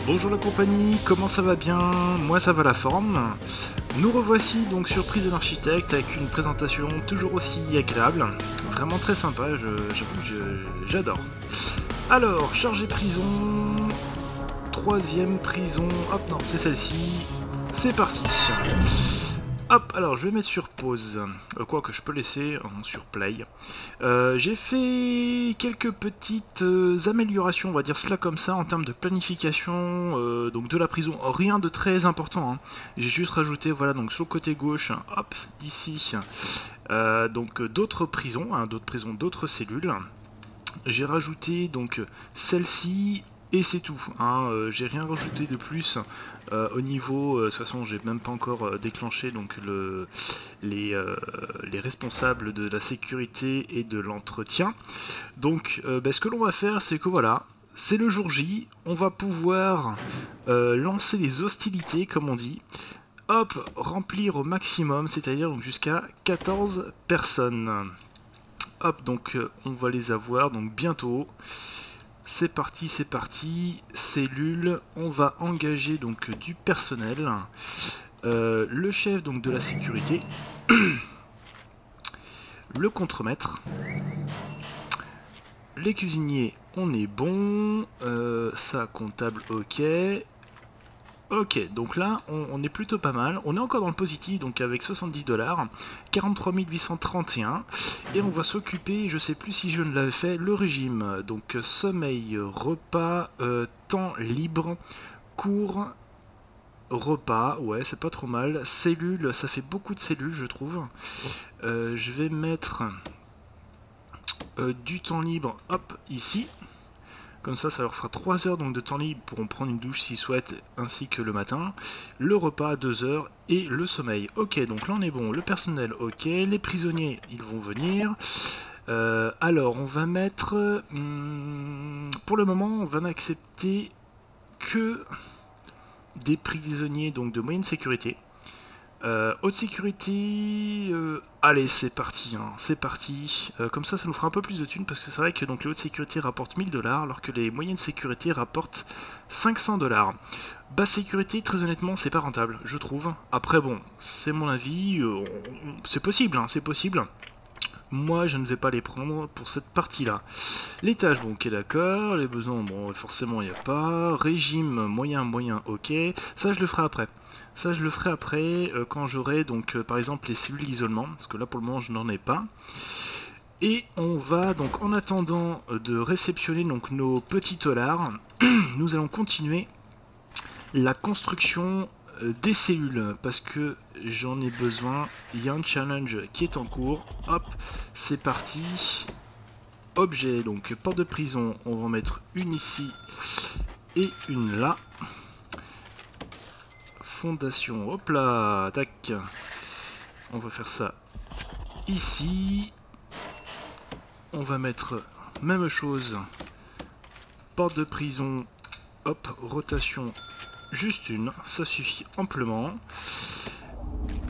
Bonjour la compagnie, comment ça va bien? Moi ça va la forme. Nous revoici donc sur Prison Architect avec une présentation toujours aussi agréable. Vraiment très sympa, j'avoue que j'adore. Alors, chargé prison, troisième prison, hop non c'est celle-ci, c'est parti. Hop, alors je vais mettre sur pause, quoi que je peux laisser sur play. J'ai fait quelques petites améliorations, on va dire cela comme ça, en termes de planification donc de la prison. Rien de très important, hein. J'ai juste rajouté, voilà, donc sur le côté gauche, hop, ici, donc d'autres prisons, hein, d'autres cellules. J'ai rajouté donc celle-ci et c'est tout, hein. J'ai rien rajouté de plus au niveau, de toute façon j'ai même pas encore déclenché donc les responsables de la sécurité et de l'entretien. Donc ce que l'on va faire c'est que voilà, c'est le jour J, on va pouvoir lancer les hostilités comme on dit. Hop, remplir au maximum, c'est-à-dire donc jusqu'à 14 personnes. Hop, donc on va les avoir donc bientôt. C'est parti, cellule, on va engager donc du personnel. Le chef donc de la sécurité, le contremaître, les cuisiniers, on est bon, ça comptable, ok. Ok, donc là, on est plutôt pas mal. On est encore dans le positif, donc avec 70$, 43 831. Et on va s'occuper, je sais plus si je ne l'avais fait, le régime. Donc sommeil, repas, temps libre, cours, repas, ouais, c'est pas trop mal. Cellules, ça fait beaucoup de cellules, je trouve. Je vais mettre du temps libre, hop, ici. Comme ça leur fera 3 heures donc de temps libre, ils pourront prendre une douche s'ils souhaitent, ainsi que le matin. Le repas à 2 heures et le sommeil. Ok, donc là on est bon. Le personnel, ok. Les prisonniers, ils vont venir. Alors, on va mettre... pour le moment, on va n'accepter que des prisonniers donc de moyenne sécurité. Haute sécurité, allez c'est parti, hein, c'est parti. Comme ça nous fera un peu plus de thunes parce que c'est vrai que donc les hautes sécurités rapportent 1000$ alors que les moyennes sécurités rapportent 500$. Basse sécurité, très honnêtement, c'est pas rentable, je trouve. Après bon, c'est mon avis, c'est possible, hein, c'est possible. Moi, je ne vais pas les prendre pour cette partie-là. Les tâches, bon, ok, d'accord. Les besoins, bon, forcément, il n'y a pas. Régime, moyen, ok. Ça, je le ferai après. Ça, je le ferai après quand j'aurai, donc, par exemple, les cellules d'isolement. Parce que là, pour le moment, je n'en ai pas. Et on va, donc, en attendant de réceptionner donc, nos petits tolards, nous allons continuer la construction des cellules parce que j'en ai besoin. Il y a un challenge qui est en cours. Hop, c'est parti. Objet, donc porte de prison, on va en mettre une ici et une là. Fondation, hop là, tac. On va faire ça ici. On va mettre même chose. Porte de prison, hop, rotation, juste une, ça suffit amplement.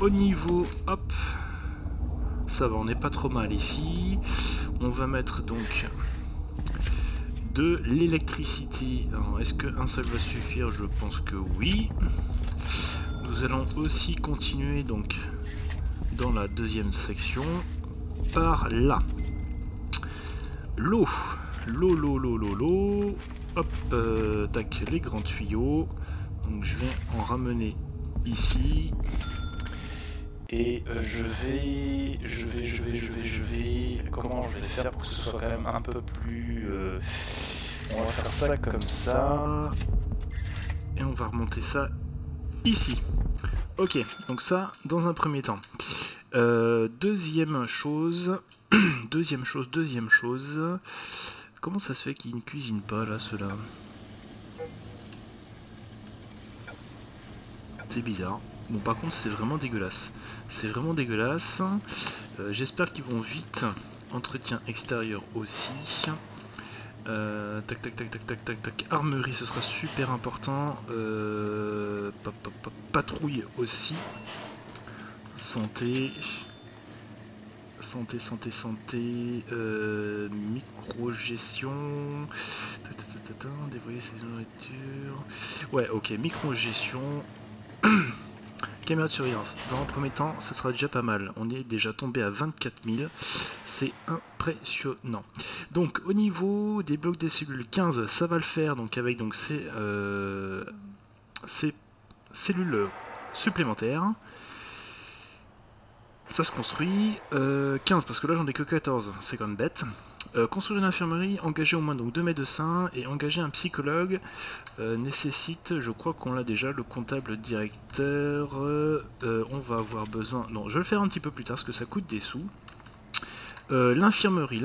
Au niveau, hop, ça va, on n'est pas trop mal ici. On va mettre donc de l'électricité. Est-ce qu'un seul va suffire? Je pense que oui. Nous allons aussi continuer donc dans la deuxième section par là. L'eau. L'eau. Hop, tac, les grands tuyaux. Donc je vais en ramener ici. Et je vais... Comment je vais faire pour que ce soit quand même un peu plus... on va faire ça comme ça. Et on va remonter ça ici. Ok, donc ça dans un premier temps. Deuxième chose... deuxième chose... Comment ça se fait qu'ils ne cuisinent pas là, ceux-là? C'est bizarre. Bon, par contre, c'est vraiment dégueulasse. C'est vraiment dégueulasse. J'espère qu'ils vont vite. Entretien extérieur aussi. Tac. Armerie, ce sera super important. Patrouille aussi. Santé. Micro-gestion. surveiller ses nourritures. Ouais, ok, micro-gestion. Caméra de surveillance. Dans un premier temps, ce sera déjà pas mal. On est déjà tombé à 24 000. C'est impressionnant. Donc, au niveau des blocs des cellules, 15, ça va le faire. Donc, avec donc, ces cellules supplémentaires. Ça se construit. 15, parce que là, j'en ai que 14. C'est quand même bête. Construire une infirmerie, engager au moins donc 2 médecins et engager un psychologue nécessite, je crois qu'on l'a déjà, le comptable directeur. On va avoir besoin. Non, je vais le faire un petit peu plus tard parce que ça coûte des sous. L'infirmerie.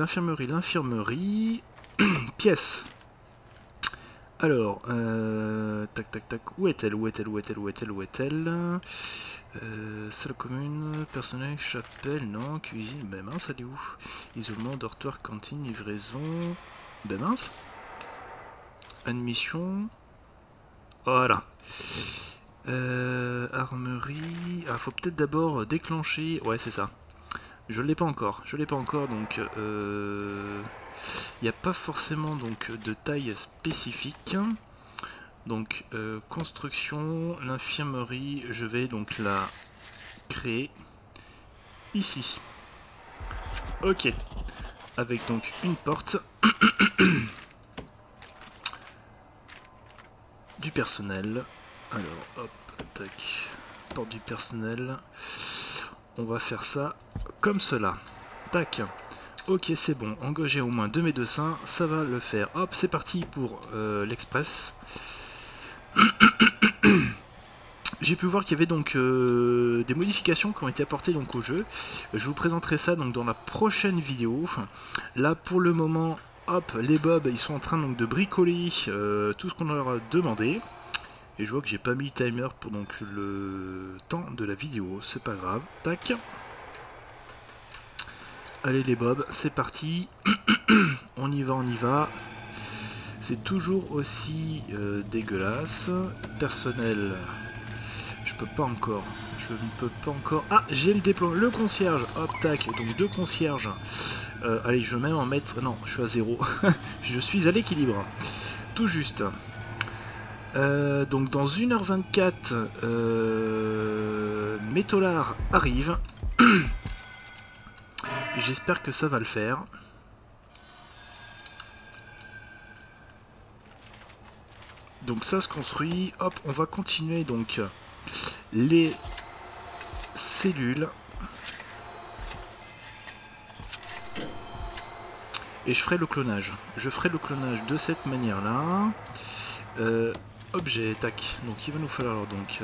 Pièce. Alors, tac tac tac. Où est-elle? Salle commune, personnel, chapelle, non, cuisine, ben mince, elle est où? Isolement, dortoir, cantine, livraison, ben mince. Admission, voilà. Armerie, ah, faut peut-être d'abord déclencher, ouais, c'est ça. Je l'ai pas encore, donc il n'y a pas forcément donc de taille spécifique. Donc construction, l'infirmerie, je vais donc la créer ici. Ok, avec donc une porte, du personnel. Alors hop, tac, porte du personnel. On va faire ça comme cela. Tac. Ok, c'est bon. Engager au moins 2 médecins, ça va le faire. Hop, c'est parti pour l'express. J'ai pu voir qu'il y avait donc des modifications qui ont été apportées donc au jeu. Je vous présenterai ça donc dans la prochaine vidéo. Là pour le moment, hop, les bobs ils sont en train donc de bricoler tout ce qu'on leur a demandé. Et je vois que j'ai pas mis le timer pour donc le temps de la vidéo, c'est pas grave. Tac. Allez les bobs, c'est parti. On y va. C'est toujours aussi dégueulasse. Personnel. Je ne peux pas encore. Ah, j'ai le déploiement. Le concierge. Hop, tac. Donc 2 concierges. Allez, je vais même en mettre. Non, je suis à 0. Je suis à l'équilibre. Tout juste. Donc dans 1h24, Métolard arrive. J'espère que ça va le faire. Donc ça se construit. Hop, on va continuer donc les cellules. Et je ferai le clonage. Je ferai le clonage de cette manière-là. Objet, tac. Donc il va nous falloir donc...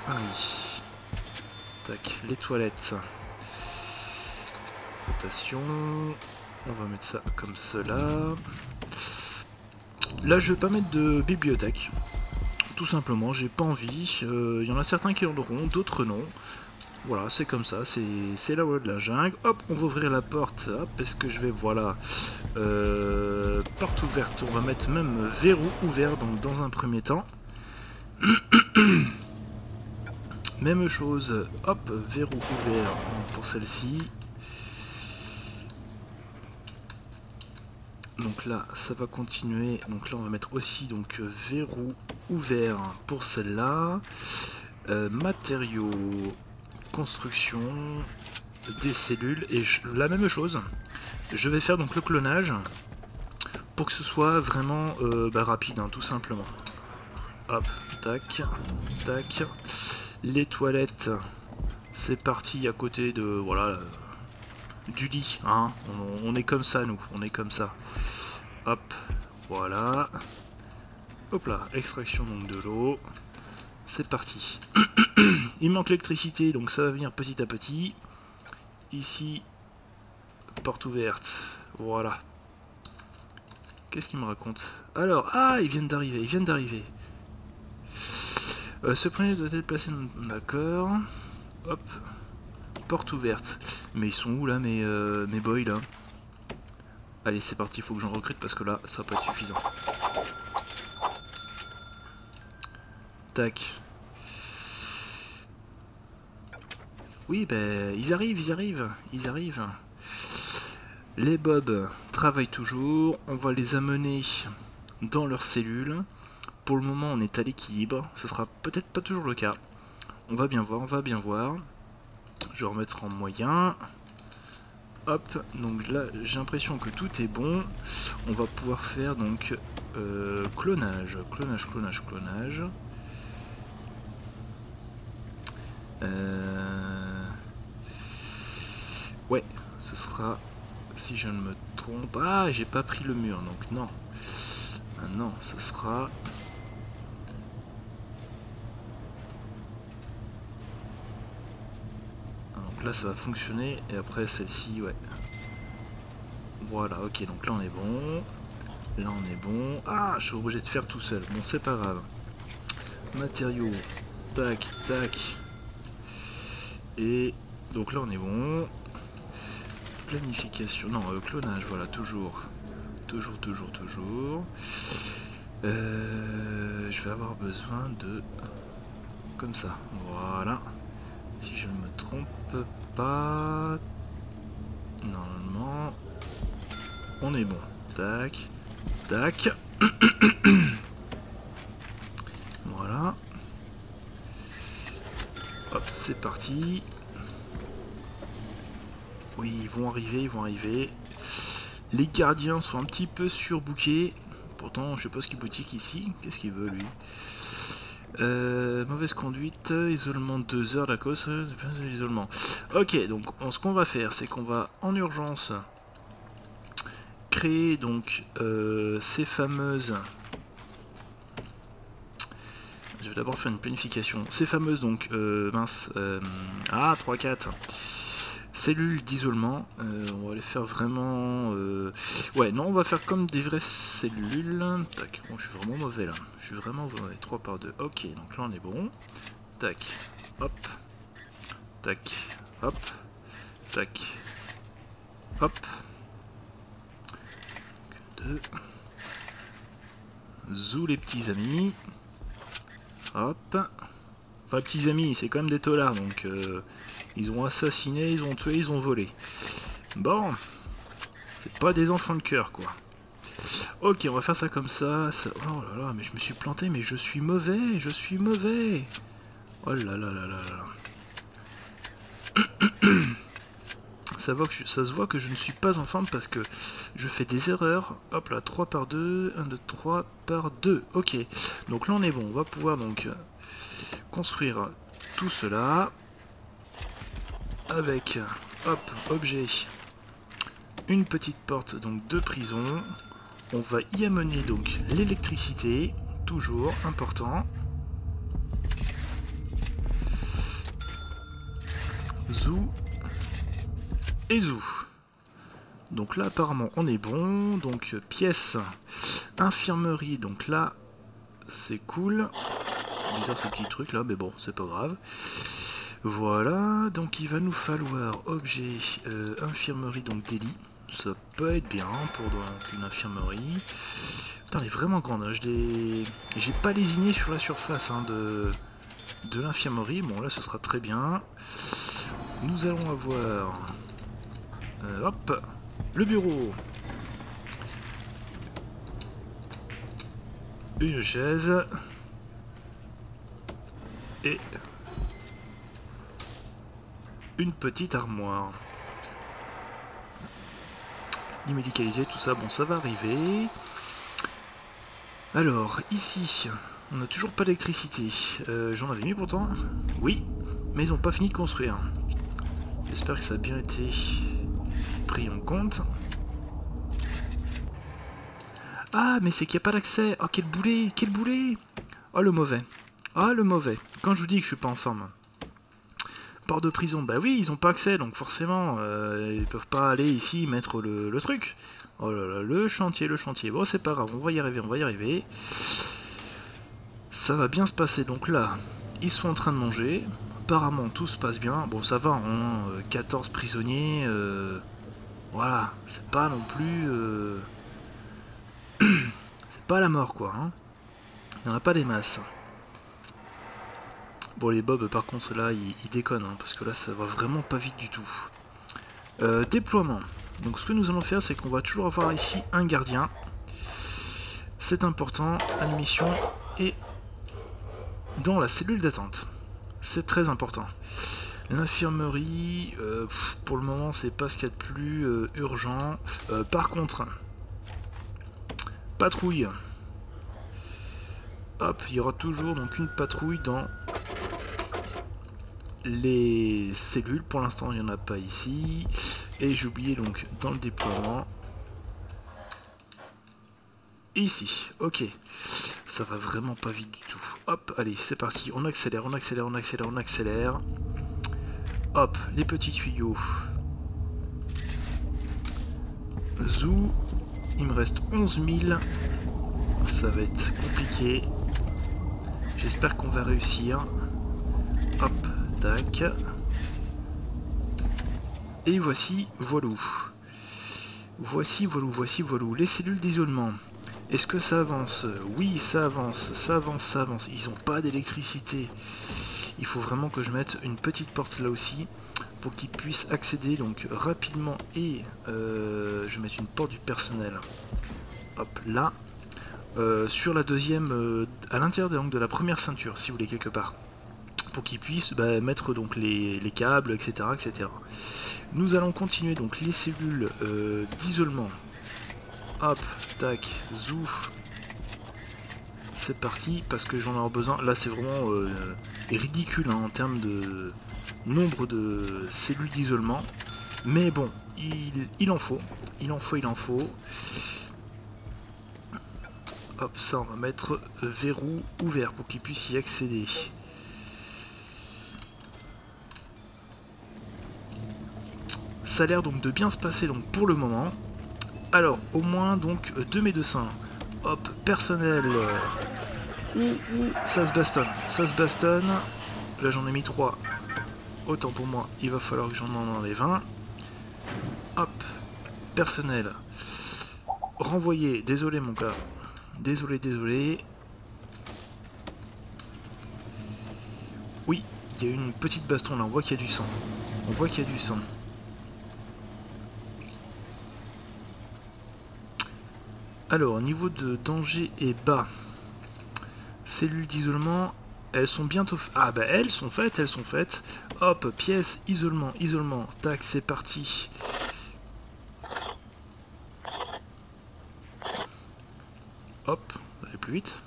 ah oui. Tac, les toilettes. Rotation. On va mettre ça comme cela. Là je vais pas mettre de bibliothèque. Tout simplement, j'ai pas envie. Il y en a certains qui en auront, d'autres non. Voilà, c'est comme ça, c'est la loi de la jungle. Hop, on va ouvrir la porte. Hop, est-ce que je vais, voilà. Porte ouverte, on va mettre même verrou ouvert donc dans un premier temps. Même chose, hop, verrou ouvert pour celle-ci. Donc là, ça va continuer. Donc là, on va mettre aussi donc verrou ouvert pour celle-là. Matériaux, construction, des cellules et la même chose. Je vais faire donc le clonage pour que ce soit vraiment rapide, hein, tout simplement. Hop, tac, tac. Les toilettes, c'est parti à côté de voilà du lit, hein. On est comme ça nous, on est comme ça. Hop, voilà. Hop là, extraction donc de l'eau. C'est parti. Il manque l'électricité, donc ça va venir petit à petit. Ici, porte ouverte. Voilà. Qu'est-ce qu'il me raconte? Alors, ah, ils viennent d'arriver, ce premier doit être placé dans... D'accord. Hop. Porte ouverte. Mais ils sont où là, mes boys là? Allez, c'est parti, il faut que j'en recrute parce que là, ça va pas être suffisant. Tac. Oui, ben, ils arrivent. Les bobs travaillent toujours. On va les amener dans leurs cellules. Pour le moment on est à l'équilibre, ce sera peut-être pas toujours le cas. On va bien voir, on va bien voir. Je vais remettre en moyen. Hop, donc là j'ai l'impression que tout est bon. On va pouvoir faire donc clonage. Ouais, ce sera, si je ne me trompe... Ah, j'ai pas pris le mur, donc non. Non, ce sera... Donc là ça va fonctionner, et après celle-ci, ouais. Voilà, ok, donc là on est bon. Là on est bon. Ah, je suis obligé de faire tout seul. Bon, c'est pas grave. Matériaux. Tac, tac. Et donc là on est bon. Planification. Non, clonage, voilà, toujours. Toujours. Je vais avoir besoin de... Comme ça, voilà. Si je ne me trompe pas... Normalement... On est bon. Tac. Tac. Voilà. Hop, c'est parti. Oui, ils vont arriver. Les gardiens sont un petit peu surbookés. Pourtant, je sais pas ce qu'il boutique ici. Qu'est-ce qu'il veut, lui? Mauvaise conduite, isolement de 2 heures, la cause, l'isolement. Ok, donc ce qu'on va faire, c'est qu'on va en urgence créer donc ces fameuses... Je vais d'abord faire une planification. Ces fameuses donc, 3-4 cellules d'isolement. On va les faire vraiment... Ouais, non, on va faire comme des vraies cellules. Tac, bon, je suis vraiment mauvais là. Je suis vraiment mauvais. 3 par 2. Ok, donc là on est bon. Tac, hop. Tac, hop. Tac, hop. 2. Zou les petits amis. Hop. Enfin, petits amis, c'est quand même des tolards, donc... ils ont assassiné, ils ont tué, ils ont volé. Bon, c'est pas des enfants de cœur, quoi. Ok, on va faire ça comme ça. Oh là là, mais je me suis planté, mais je suis mauvais. Oh là là là là là. Ça se voit que je ne suis pas en forme parce que je fais des erreurs. Hop là, 3 par 2, 1, 2, 3 par 2. Ok, donc là on est bon. On va pouvoir donc construire tout cela. Avec, hop, objet, une petite porte donc de prison. On va y amener donc l'électricité, toujours important. Zou et zou. Donc là apparemment on est bon. Donc pièce, infirmerie, donc là c'est cool. Bizarre ce petit truc là, mais bon c'est pas grave. Voilà, donc il va nous falloir objet, infirmerie, donc des lits. Ça peut être bien pour une infirmerie. Putain, elle est vraiment grande, hein. J'ai pas lésiné sur la surface hein, de l'infirmerie. Bon là ce sera très bien. Nous allons avoir... hop, le bureau. Une chaise. Et... une petite armoire. Immédicalisé, tout ça, bon ça va arriver. Alors, ici, on n'a toujours pas d'électricité. J'en avais mis pourtant. Oui, mais ils n'ont pas fini de construire. J'espère que ça a bien été pris en compte. Ah, mais c'est qu'il n'y a pas d'accès. Oh, quel boulet, quel boulet. Oh, le mauvais. Ah, le mauvais. Quand je vous dis que je suis pas en forme. Port de prison, bah oui, ils ont pas accès, donc forcément, ils peuvent pas aller ici mettre le truc. Oh là là, le chantier. Bon, c'est pas grave, on va y arriver. Ça va bien se passer, donc là, ils sont en train de manger. Apparemment, tout se passe bien. Bon, ça va, hein, 14 prisonniers, voilà, c'est pas non plus... c'est pas la mort, quoi. Hein. Il n'y en a pas des masses. Bon, les bobs, par contre, là, ils déconnent, hein, parce que là, ça va vraiment pas vite du tout. Déploiement. Donc, ce que nous allons faire, c'est qu'on va toujours avoir ici un gardien. c'est important, admission et dans la cellule d'attente. C'est très important. L'infirmerie, pour le moment, c'est pas ce qu'il y a de plus urgent. Par contre, patrouille. Hop, il y aura toujours donc une patrouille dans les cellules. Pour l'instant, il n'y en a pas ici. Et j'ai oublié donc dans le déploiement. Ici, ok. Ça va vraiment pas vite du tout. Hop, allez, c'est parti. On accélère, on accélère, on accélère, on accélère. Hop, les petits tuyaux. Zou. Il me reste 11 000. Ça va être compliqué. J'espère qu'on va réussir. Hop, tac. Et voici, voilou. Voici, voilou, voici, voilou. Les cellules d'isolement. Est-ce que ça avance? Oui, ça avance, ça avance, ça avance. Ils n'ont pas d'électricité. Il faut vraiment que je mette une petite porte là aussi pour qu'ils puissent accéder donc rapidement. Et je vais mettre une porte du personnel. Hop, là. Sur la deuxième, à l'intérieur de la première ceinture, si vous voulez, quelque part. Pour qu'ils puissent mettre donc les câbles, etc., etc. Nous allons continuer donc les cellules d'isolement. Hop, tac, zouf. C'est parti, parce que j'en ai besoin. Là, c'est vraiment ridicule hein, en termes de nombre de cellules d'isolement. Mais bon, il en faut. Il en faut, il en faut. Hop, ça, on va mettre verrou ouvert pour qu'il puisse y accéder. Ça a l'air donc de bien se passer donc pour le moment. Alors, au moins donc 2 médecins. Hop, personnel. Ça se bastonne. Ça se bastonne. Là j'en ai mis 3. Autant pour moi, il va falloir que j'en enlève 20. Hop, personnel. Renvoyer. Désolé mon gars. Désolé, désolé. Oui, il y a eu une petite baston là. On voit qu'il y a du sang. On voit qu'il y a du sang. Alors, niveau de danger est bas. Cellules d'isolement, elles sont bientôt... Ah bah elles sont faites, elles sont faites. Hop, pièce, isolement, isolement. Tac, c'est parti. Hop, on va aller plus vite.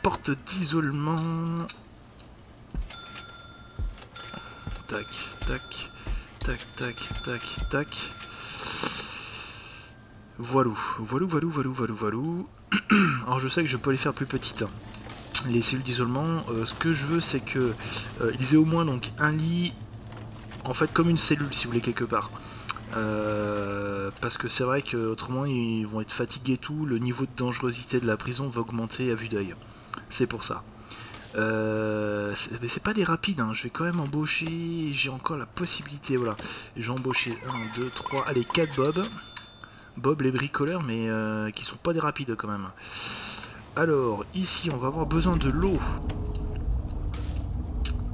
Porte d'isolement. Tac, tac, tac, tac, tac, tac. Voilou, voilou, voilou, voilou, voilou, voilou. Alors je sais que je peux les faire plus petites. Les cellules d'isolement, ce que je veux c'est que ils aient au moins donc un lit, en fait comme une cellule si vous voulez quelque part. Parce que c'est vrai que autrement ils vont être fatigués et tout, le niveau de dangerosité de la prison va augmenter à vue d'œil. C'est pour ça. Mais c'est pas des rapides, hein. Je vais quand même embaucher, j'ai encore la possibilité, voilà. J'ai embauché 1, 2, 3, allez 4 Bob. Bob les bricoleurs mais qui sont pas des rapides quand même. Alors ici on va avoir besoin de l'eau.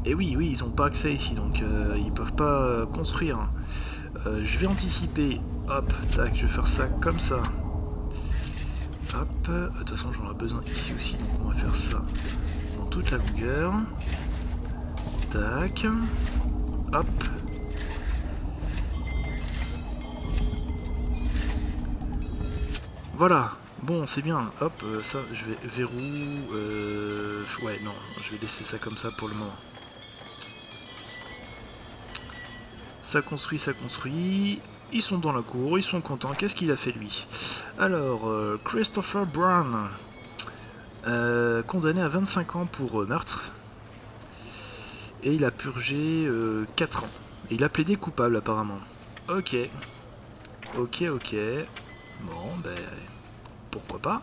Et oui ils ont pas accès ici donc ils peuvent pas construire. Je vais anticiper, hop, tac, je vais faire ça comme ça. Hop, de toute façon j'en ai besoin ici aussi donc on va faire ça dans toute la longueur. Tac, hop. Voilà, bon c'est bien, hop, ça je vais verrou, ouais non, je vais laisser ça comme ça pour le moment. Ça construit, ils sont dans la cour, ils sont contents, qu'est-ce qu'il a fait lui? Alors, Christopher Brown, condamné à 25 ans pour meurtre, et il a purgé 4 ans, et il a plaidé coupable apparemment. Ok, ok, ok, bon ben... pourquoi pas.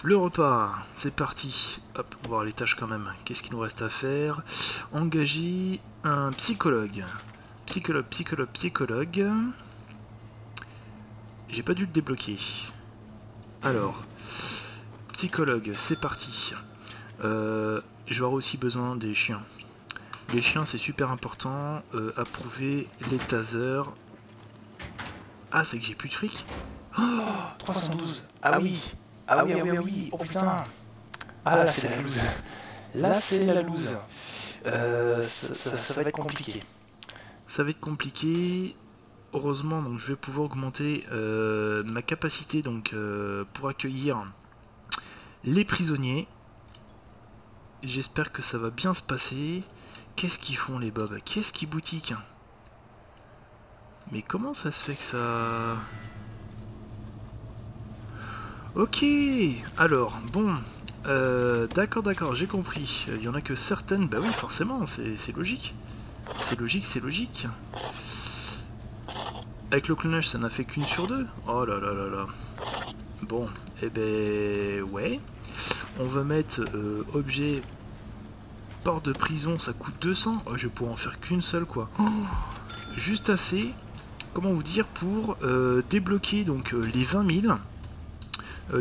Le repas, c'est parti. Hop, on va voir les tâches quand même. Qu'est-ce qu'il nous reste à faire? Engager un psychologue. Psychologue, psychologue, psychologue. J'ai pas dû le débloquer. Alors, psychologue, c'est parti. Je vais avoir aussi besoin des chiens. Les chiens, c'est super important. Approuver les tasers. Ah, c'est que j'ai plus de fric. Oh, 312. Ah oui. Ah oui, ah oui, ah oui. Oh putain. Ah là, c'est la loose. Là, c'est la loose. Ça va être compliqué. Ça va être compliqué. Heureusement, donc je vais pouvoir augmenter ma capacité donc pour accueillir les prisonniers. J'espère que ça va bien se passer. Qu'est-ce qu'ils font les bobs? Qu'est-ce qu'ils boutiquent? Mais comment ça se fait que ça... Ok, alors, bon, d'accord, j'ai compris. Il y en a que certaines, bah oui, forcément, c'est logique. C'est logique. Avec le clonage, ça n'a fait qu'une sur deux. Oh là là là là. Bon, eh ben, ouais. On va mettre objet porte de prison, ça coûte 200. Oh, je vais pouvoir en faire qu'une seule, quoi. Oh, juste assez, comment vous dire, pour débloquer donc les 20 000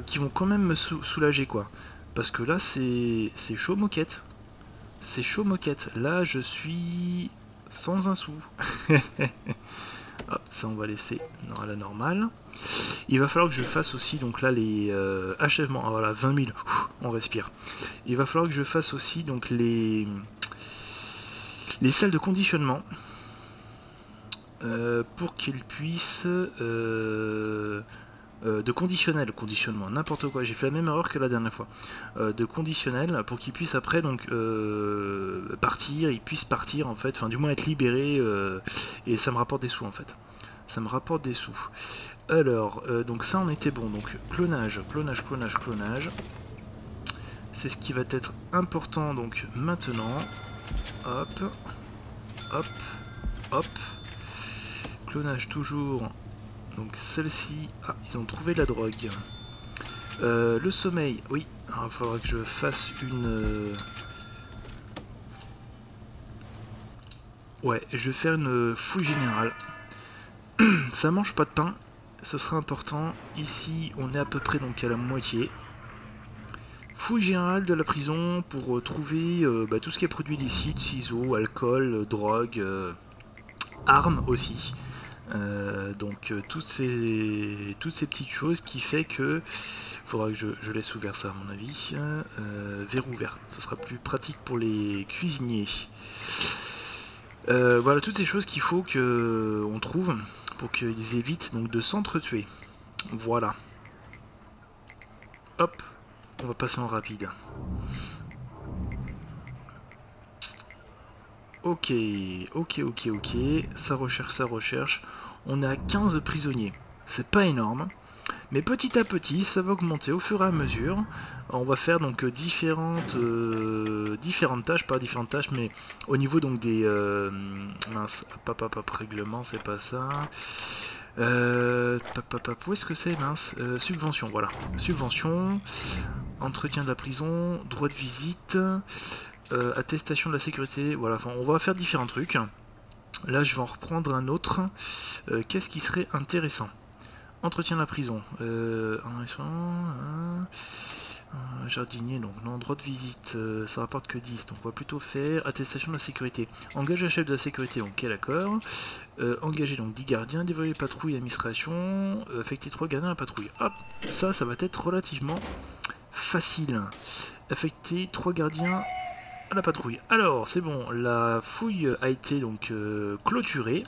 qui vont quand même me soulager, quoi. Parce que là, c'est chaud moquette. C'est chaud moquette. Là, je suis sans un sou. Hop, ça on va laisser à la normale. Il va falloir que je fasse aussi donc là les achèvements. Ah, voilà, 20 000. On respire. Il va falloir que je fasse aussi donc les salles de conditionnement pour qu'ils puissent de conditionnement, n'importe quoi, j'ai fait la même erreur que la dernière fois, de conditionnel pour qu'ils puissent après donc partir, ils puissent partir en fait, enfin du moins être libérés et ça me rapporte des sous en fait. Ça me rapporte des sous. Alors, donc ça on était bon, donc clonage. C'est ce qui va être important donc maintenant. Hop, hop, hop. Clonage toujours. Donc celle-ci, ah, ils ont trouvé de la drogue. Le sommeil, oui, il va falloir que je fasse une... Ouais, je vais faire une fouille générale. Ça mange pas de pain, ce sera important. Ici, on est à peu près donc à la moitié. Fouille générale de la prison pour trouver tout ce qui est produit illicite, ciseaux, alcool, drogue, armes aussi. Donc toutes ces petites choses qui fait que faudra que je laisse ouvert ça à mon avis. Verrou ouvert, ce sera plus pratique pour les cuisiniers. Voilà toutes ces choses qu'il faut que on trouve pour qu'ils évitent donc de s'entretuer. Voilà. Hop, on va passer en rapide. Ok, ça recherche. On est à 15 prisonniers. C'est pas énorme. Mais petit à petit, ça va augmenter au fur et à mesure. On va faire donc différentes tâches, pas différentes tâches, mais au niveau donc des mince, règlement, c'est pas ça. Où est-ce que c'est, mince, subvention, voilà, subvention, entretien de la prison, droit de visite, attestation de la sécurité, voilà. Enfin, on va faire différents trucs. Là, je vais en reprendre un autre. Qu'est-ce qui serait intéressant? Entretien de la prison. Jardinier, donc non, droit de visite, ça rapporte que 10, donc on va plutôt faire attestation de la sécurité. Engage un chef de la sécurité, ok d'accord. Engager donc 10 gardiens, dévoiler patrouille administration, affecter 3 gardiens à la patrouille. Hop, ça va être relativement facile. Affecter 3 gardiens à la patrouille. Alors, c'est bon, la fouille a été donc clôturée.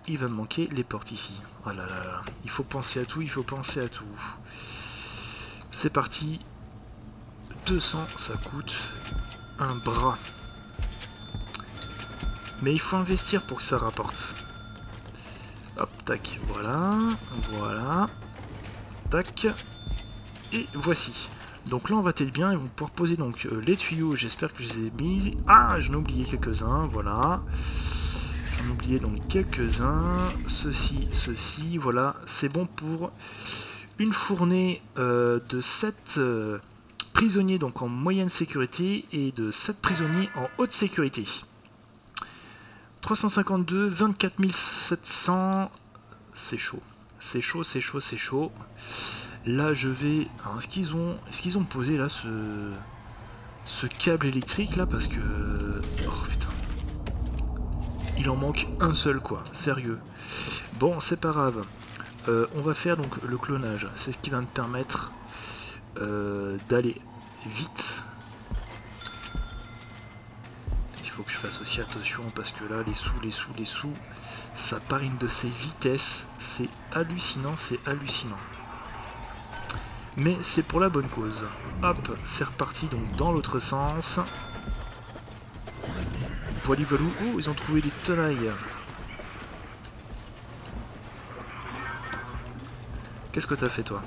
Il va me manquer les portes ici. Oh là là là. Il faut penser à tout, C'est parti. 200, ça coûte un bras. Mais il faut investir pour que ça rapporte. Hop, tac, voilà. Tac. Et voici. Donc là on va être bien, ils vont pouvoir poser donc les tuyaux, j'espère que je les ai mis. Ah, j'en ai oublié quelques-uns, voilà. J'en ai oublié donc quelques-uns. Ceci, voilà. C'est bon pour une fournée de 7 prisonniers donc en moyenne sécurité et de 7 prisonniers en haute sécurité. 352, 24 700, c'est chaud. C'est chaud. Là je vais... Alors, est-ce qu'ils ont posé là ce câble électrique là, parce que... Oh putain. Il en manque un seul quoi, sérieux. Bon, c'est pas grave. On va faire donc le clonage. C'est ce qui va me permettre d'aller vite. Il faut que je fasse aussi attention parce que là, les sous, ça part une de ces vitesses. C'est hallucinant, c'est hallucinant. Mais c'est pour la bonne cause. Hop, c'est reparti donc dans l'autre sens. Voilà, voilà. Oh, ils ont trouvé des tenailles. Qu'est-ce que t'as fait toi?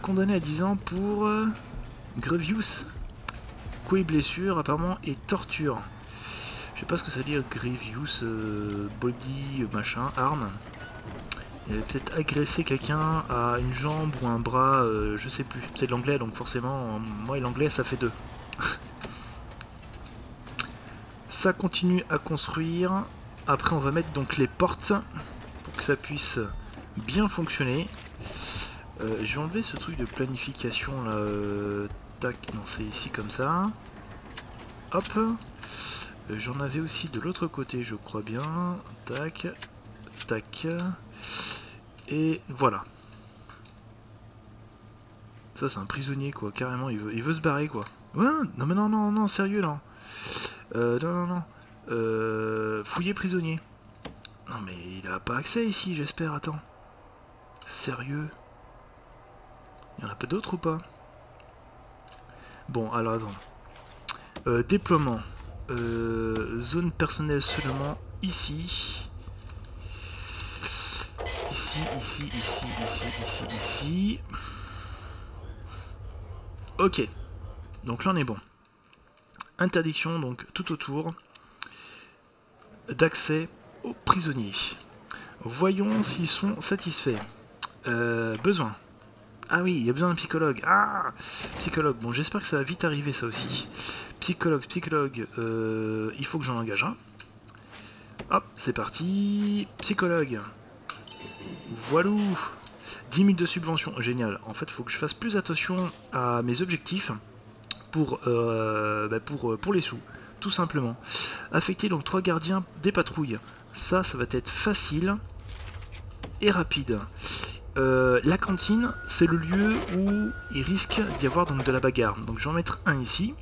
Condamné à 10 ans pour Grievous. Coups et blessures apparemment et torture. Je sais pas ce que ça veut dire Grievous, body, machin, arme. Il avait peut-être agressé quelqu'un à une jambe ou un bras, je sais plus. C'est de l'anglais donc forcément, moi et l'anglais ça fait 2. Ça continue à construire. Après on va mettre donc les portes pour que ça puisse bien fonctionner. Je vais enlever ce truc de planification là. Tac, non c'est ici comme ça. Hop. J'en avais aussi de l'autre côté je crois bien. Tac. Tac. Et voilà. Ça c'est un prisonnier quoi, carrément, il veut se barrer quoi. Ouais, non mais non, non, non, sérieux là. Non, non, non. Fouiller prisonnier. Non mais il a pas accès ici j'espère, attends. Sérieux? Il y en a pas d'autres ou pas? Bon, alors attends. Déploiement. Zone personnelle seulement ici. Ici. Ok. Donc là on est bon. Interdiction donc tout autour d'accès aux prisonniers. Voyons s'ils sont satisfaits. Besoin. Ah oui, il y a besoin d'un psychologue. Ah, psychologue. Bon, j'espère que ça va vite arriver, ça aussi. Psychologue. Il faut que j'en engage un. Hop, c'est parti. Psychologue. Voilà. 10 000 de subvention. Génial. En fait, il faut que je fasse plus attention à mes objectifs pour les sous. Tout simplement. Affecter donc 3 gardiens des patrouilles. Ça va être facile et rapide. La cantine, c'est le lieu où il risque d'y avoir donc de la bagarre. Donc je vais en mettre un ici.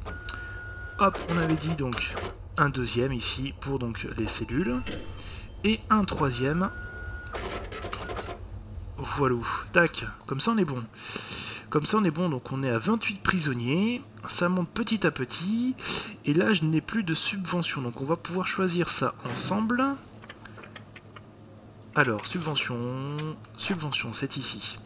Hop, on avait dit donc un deuxième ici pour donc les cellules. Et un troisième. Voilà. Tac, comme ça on est bon. Comme ça on est bon, donc on est à 28 prisonniers. Ça monte petit à petit. Et là je n'ai plus de subvention. Donc on va pouvoir choisir ça ensemble. Alors, subvention, c'est ici.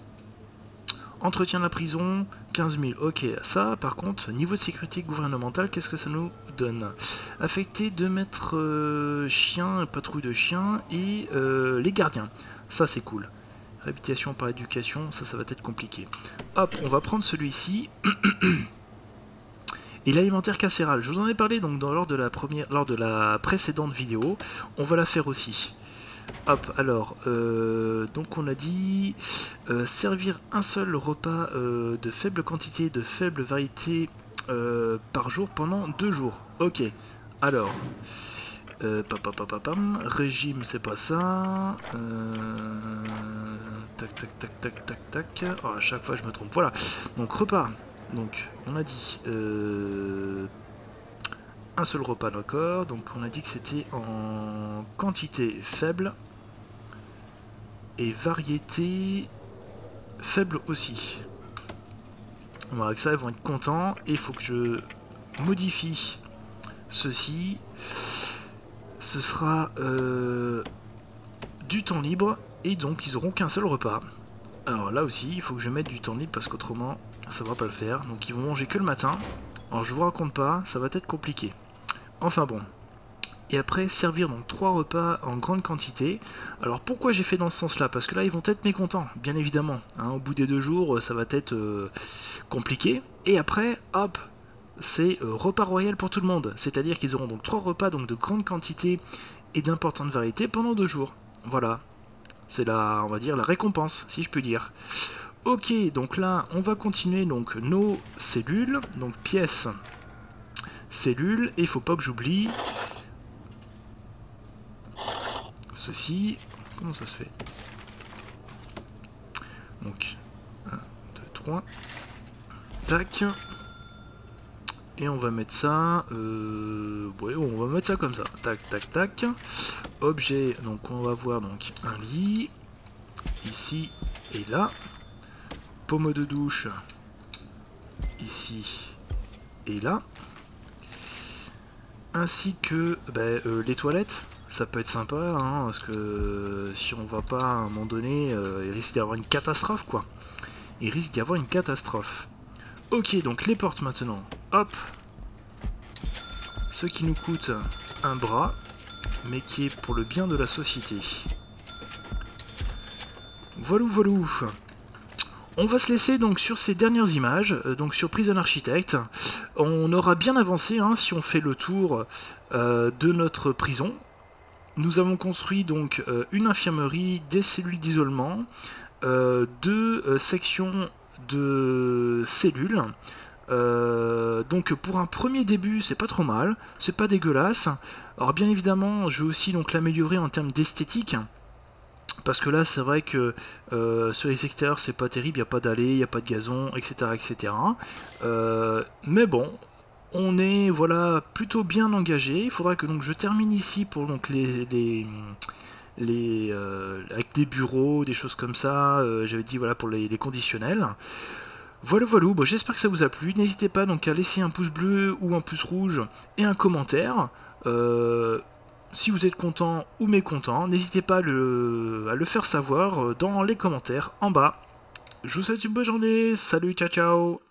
Entretien de la prison, 15 000. Ok, ça, par contre, niveau de sécurité gouvernementale, qu'est-ce que ça nous donne? Affecter 2 mètres chiens, patrouille de chiens et les gardiens. Ça, c'est cool. Réputation par éducation, ça va être compliqué. Hop, on va prendre celui-ci. Et l'alimentaire carcéral, je vous en ai parlé donc lors de la précédente vidéo. On va la faire aussi. Hop, alors, donc on a dit servir un seul repas de faible quantité, de faible variété par jour pendant 2 jours. Ok, alors, régime c'est pas ça, tac, oh, à chaque fois je me trompe, voilà, donc repas, donc on a dit un seul repas, d'accord, donc on a dit que c'était en quantité faible et variété faible aussi. Voilà, avec ça ils vont être contents et il faut que je modifie ceci. Ce sera du temps libre et donc ils auront qu'un seul repas. Alors là aussi il faut que je mette du temps libre parce qu'autrement ça va pas le faire, donc ils vont manger que le matin. Alors je vous raconte pas, ça va être compliqué. Enfin bon. Et après servir donc 3 repas en grande quantité. Alors pourquoi j'ai fait dans ce sens là? Parce que là ils vont être mécontents, bien évidemment. Hein, au bout des 2 jours ça va être compliqué. Et après hop, c'est repas royal pour tout le monde. C'est-à-dire qu'ils auront donc 3 repas donc de grande quantité et d'importante variété pendant 2 jours. Voilà. C'est on va dire la récompense, si je peux dire. Ok, donc là on va continuer donc nos cellules. Donc pièces, cellules, et il faut pas que j'oublie ceci. Comment ça se fait? Donc 1, 2, 3. Tac. Et on va mettre ça, ouais, on va mettre ça comme ça, tac, tac, tac. Objet, donc on va voir donc un lit, ici et là. Pommeau de douche, ici et là. Ainsi que les toilettes, ça peut être sympa, hein, parce que si on va pas à un moment donné, il risque d'y avoir une catastrophe, quoi. Il risque d'y avoir une catastrophe. Ok, donc les portes maintenant, hop. Ce qui nous coûte un bras, mais qui est pour le bien de la société. Voilà, voilà. On va se laisser donc sur ces dernières images, donc sur Prison Architect. On aura bien avancé hein, si on fait le tour de notre prison. Nous avons construit donc une infirmerie, des cellules d'isolement, 2 sections de cellules. Donc pour un premier début c'est pas trop mal, c'est pas dégueulasse. Alors bien évidemment je vais aussi donc l'améliorer en termes d'esthétique, parce que là c'est vrai que sur les extérieurs c'est pas terrible, il n'y a pas d'allée, il n'y a pas de gazon, etc. etc. Mais bon, on est voilà plutôt bien engagé. Il faudra que donc je termine ici pour donc avec des bureaux, des choses comme ça, j'avais dit voilà pour les conditionnels. Voilà, voilà, bon, j'espère que ça vous a plu. N'hésitez pas donc à laisser un pouce bleu ou un pouce rouge et un commentaire. Si vous êtes content ou mécontent, n'hésitez pas à le faire savoir dans les commentaires en bas. Je vous souhaite une bonne journée. Salut, ciao, ciao.